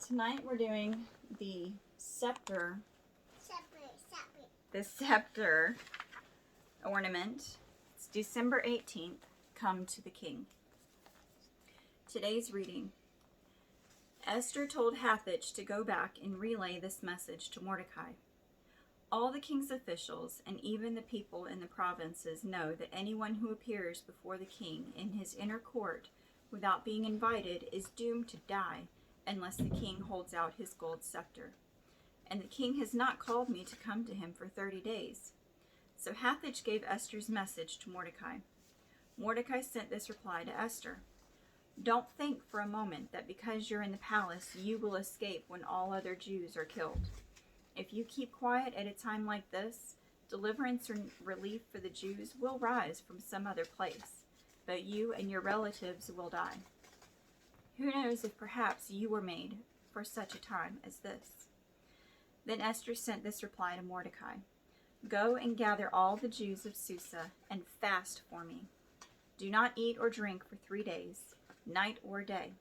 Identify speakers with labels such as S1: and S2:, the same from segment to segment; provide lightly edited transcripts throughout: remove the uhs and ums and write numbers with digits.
S1: Tonight we're doing the scepter ornament. It's December 18th, Come to the King. Today's reading. Esther told Hathach to go back and relay this message to Mordecai. All the king's officials and even the people in the provinces know that anyone who appears before the king in his inner court without being invited is doomed to die unless the king holds out his gold scepter. And the king has not called me to come to him for 30 days. So Hathach gave Esther's message to Mordecai. Mordecai sent this reply to Esther. Don't think for a moment that because you're in the palace you will escape when all other Jews are killed. If you keep quiet at a time like this, deliverance and relief for the Jews will rise from some other place, but you and your relatives will die. Who knows if perhaps you were made for such a time as this? Then Esther sent this reply to Mordecai. Go and gather all the Jews of Susa and fast for me. Do not eat or drink for 3 days, night or day.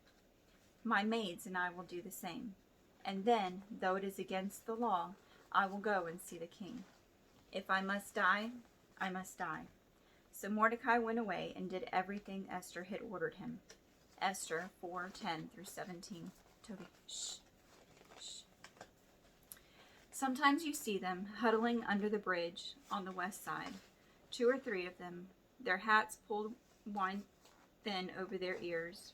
S1: My maids and I will do the same. And then, though it is against the law, I will go and see the king. If I must die, I must die. So Mordecai went away and did everything Esther had ordered him. Esther 4:10-17. Toby, shh. Shh. Sometimes you see them huddling under the bridge on the west side. 2 or 3 of them, their hats pulled wide thin over their ears.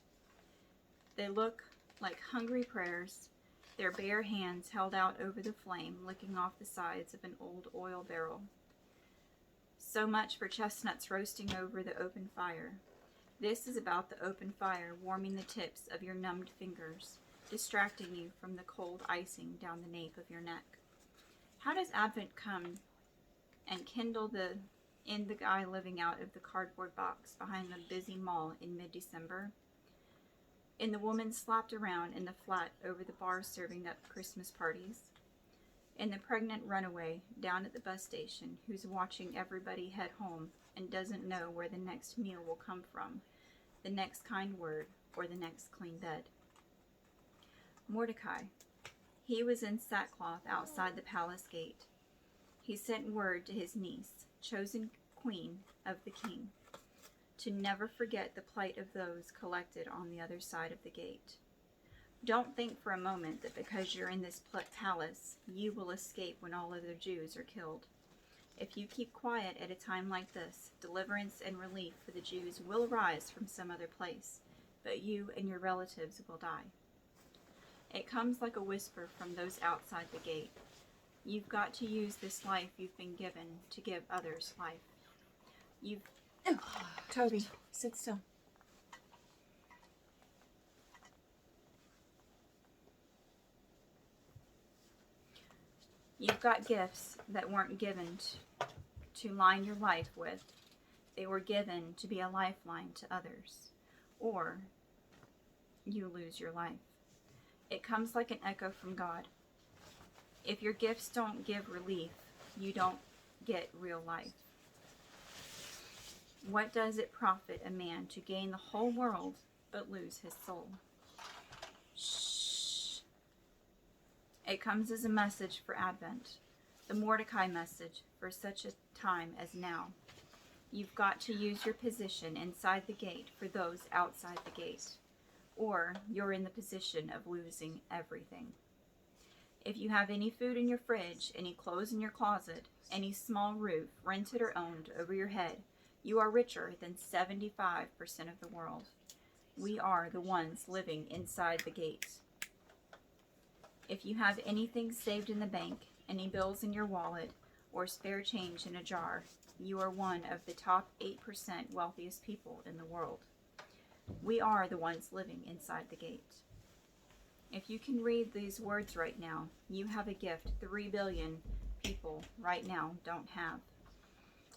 S1: They look like hungry prayers, their bare hands held out over the flame, licking off the sides of an old oil barrel. So much for chestnuts roasting over the open fire. This is about the open fire warming the tips of your numbed fingers, distracting you from the cold icing down the nape of your neck. How does Advent come and kindle in the guy living out of the cardboard box behind the busy mall in mid-December? In the woman slapped around in the flat over the bar serving up Christmas parties? In the pregnant runaway down at the bus station who's watching everybody head home and doesn't know where the next meal will come from, the next kind word, or the next clean bed? Mordecai. He was in sackcloth outside the palace gate. He sent word to his niece, chosen queen of the king, to never forget the plight of those collected on the other side of the gate. Don't think for a moment that because you're in this palace, you will escape when all other Jews are killed. If you keep quiet at a time like this, deliverance and relief for the Jews will rise from some other place, but you and your relatives will die. It comes like a whisper from those outside the gate. You've got to use this life you've been given to give others life. Toby, sit still. You've got gifts that weren't given to line your life with. They were given to be a lifeline to others, or you lose your life. It comes like an echo from God. If your gifts don't give relief, you don't get real life. What does it profit a man to gain the whole world but lose his soul? Shh. It comes as a message for Advent, the Mordecai message for such a time as now. You've got to use your position inside the gate for those outside the gate, or you're in the position of losing everything. If you have any food in your fridge, any clothes in your closet, any small roof, rented or owned, over your head, you are richer than 75% of the world. We are the ones living inside the gates. If you have anything saved in the bank, any bills in your wallet, or spare change in a jar, you are one of the top 8% wealthiest people in the world. We are the ones living inside the gate. If you can read these words right now, you have a gift 3 billion people right now don't have.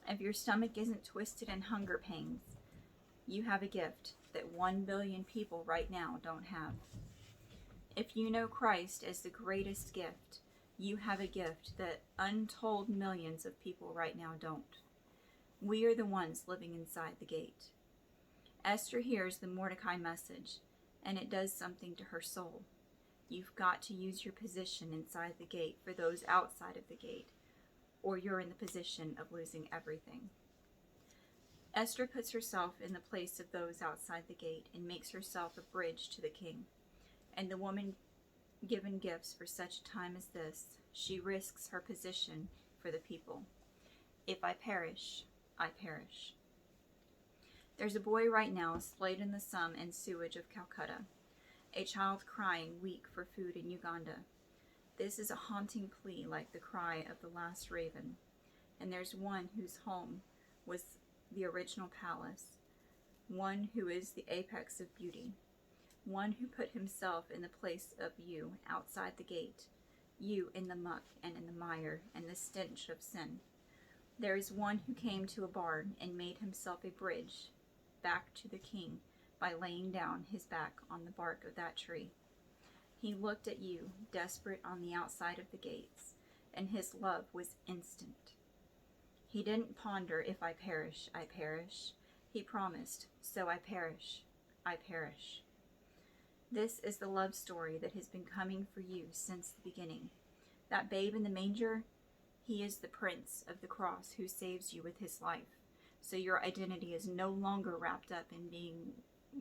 S1: If your stomach isn't twisted in hunger pangs, you have a gift that 1 billion people right now don't have. If you know Christ as the greatest gift, you have a gift that untold millions of people right now don't. We are the ones living inside the gate. Esther hears the Mordecai message, and it does something to her soul. You've got to use your position inside the gate for those outside of the gate, or you're in the position of losing everything. Esther puts herself in the place of those outside the gate and makes herself a bridge to the king. And the woman given gifts for such a time as this, she risks her position for the people. If I perish, I perish. There's a boy right now splayed in the sun and sewage of Calcutta, a child crying weak for food in Uganda. This is a haunting plea like the cry of the last raven. And there's one whose home was the original palace, one who is the apex of beauty, one who put himself in the place of you outside the gate, you in the muck and in the mire and the stench of sin. There is one who came to a barn and made himself a bridge back to the king by laying down his back on the bark of that tree. He looked at you, desperate on the outside of the gates, and his love was instant. He didn't ponder, if I perish, I perish. He promised, so I perish, I perish. This is the love story that has been coming for you since the beginning. That babe in the manger, he is the Prince of the cross who saves you with his life. So your identity is no longer wrapped up in being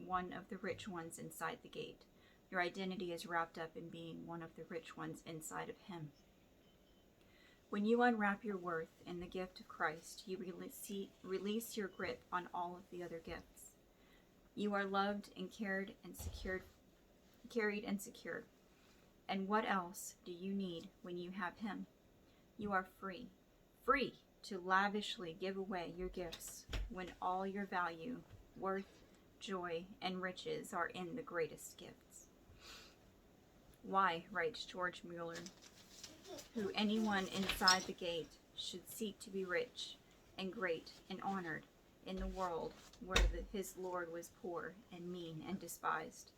S1: one of the rich ones inside the gate. Your identity is wrapped up in being one of the rich ones inside of him. When you unwrap your worth in the gift of Christ, you release your grip on all of the other gifts. You are loved and carried and secured. And what else do you need when you have him? You are free to lavishly give away your gifts when all your value, worth, joy, and riches are in the greatest gifts. Why, writes George Mueller, who anyone inside the gate should seek to be rich and great and honored in the world where his Lord was poor and mean and despised.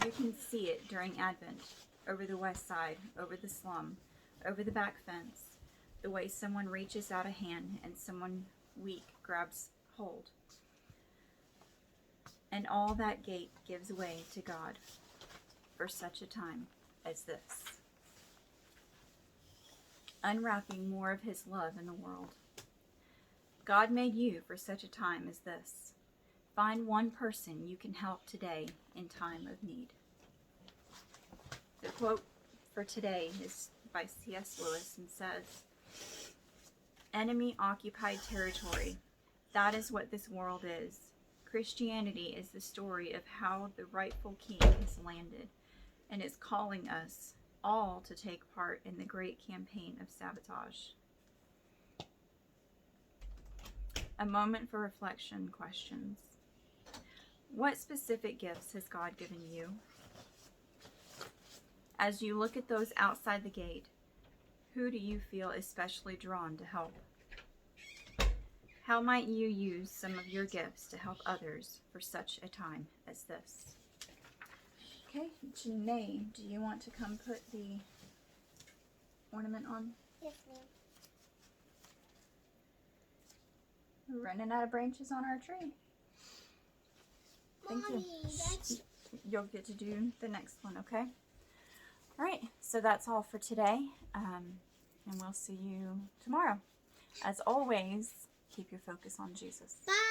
S1: You can see it during Advent, over the west side, over the slum, over the back fence, the way someone reaches out a hand and someone weak grabs hold. And all that gate gives way to God for such a time as this. Unwrapping more of his love in the world. God made you for such a time as this. Find one person you can help today in time of need. The quote for today is by C.S. Lewis and says, "Enemy-occupied territory. That is what this world is. Christianity is the story of how the rightful king has landed and is calling us all to take part in the great campaign of sabotage." A moment for reflection questions. What specific gifts has God given you? As you look at those outside the gate, who do you feel especially drawn to help? How might you use some of your gifts to help others for such a time as this? Okay, Janae, do you want to come put the ornament on?
S2: Yes, ma'am.
S1: We're running out of branches on our tree. Thank
S2: Mommy,
S1: you.
S2: that's...
S1: You'll get to do the next one, okay? All right, so that's all for today, and we'll see you tomorrow. As always, keep your focus on Jesus.
S2: Bye.